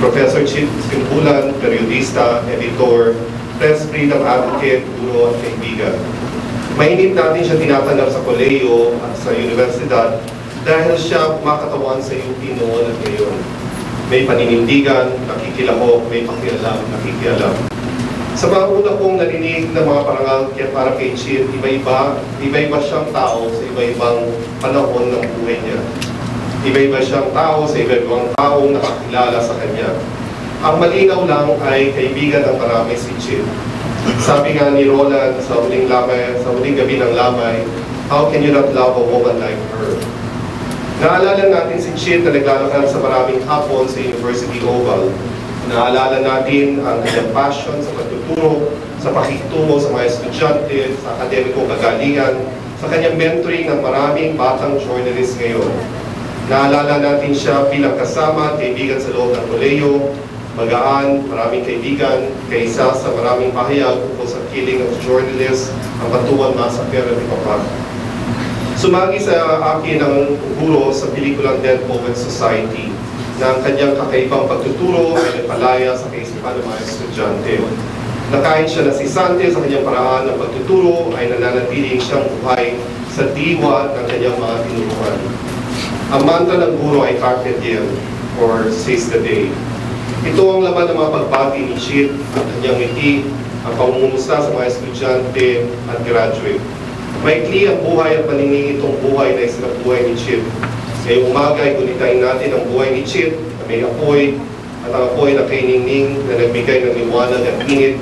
Professor Chit Simbulan, periodista, editor, press freedom advocate, guro at kaibigan. Mainit natin siya tinatanggap sa kolehiyo at sa universidad dahil siya kumakatawan sa UP noon at ngayon. May paninindigan, nakikilahok, may pakialam, nakikialam. Sa mga una kong narinig na mga parangal para kay Chit, iba-iba siyang tao sa iba-ibang panahon ng buhay niya. Iba-iba siyang tao sa iba-ibang taong nakakilala sa kanya. Ang malinaw lang ay kaibigan ng marami si Chit. Sabi nga ni Roland sa huling gabi ng lamay, how can you not love a woman like her? Naalala natin si Chit na naglalakad sa maraming hapon sa University Oval. Naalala natin ang kanyang passion sa pagtuturo, sa pakikitungo sa mga estudyante, sa akademikong kagalingan, sa kanyang mentoring ng maraming batang journalist ngayon. Naalala natin siya bilang kasama at kaibigan sa loob ng kolehiyo, magaan, maraming kaibigan, kaysa sa maraming pahayag tungkol sa killing of journalists, ang Batuan Massacre ni Papa. Sumagi sa akin ang guro sa pelikulang Dead Poets Society na ang kanyang kakaibang pagtuturo ay napalaya sa kaisipan ng mga estudyante. Nakain siya na si Sante sa kanyang paraan ng pagtuturo ay nananatiling siyang buhay sa diwa ng kanyang mga tinuruan. Ang mantra ng guro ay Carpe Diem or Seize the Day. Ito ang laman ng mga pagbati ni Chit at kanyang ngiti, ang pangungumusta sa mga estudyante at graduate. Maikli ang buhay at paningin itong buhay na isang buhay ni Chit. Ngayong umaga ay gunitain natin ang buhay ni Chit na may apoy at ang apoy na kainingning na nagbigay ng liwanag at init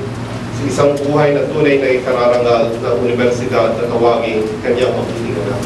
sa isang buhay na tunay na ikararangal ng universidad na tawaging kanyang mabuting anak.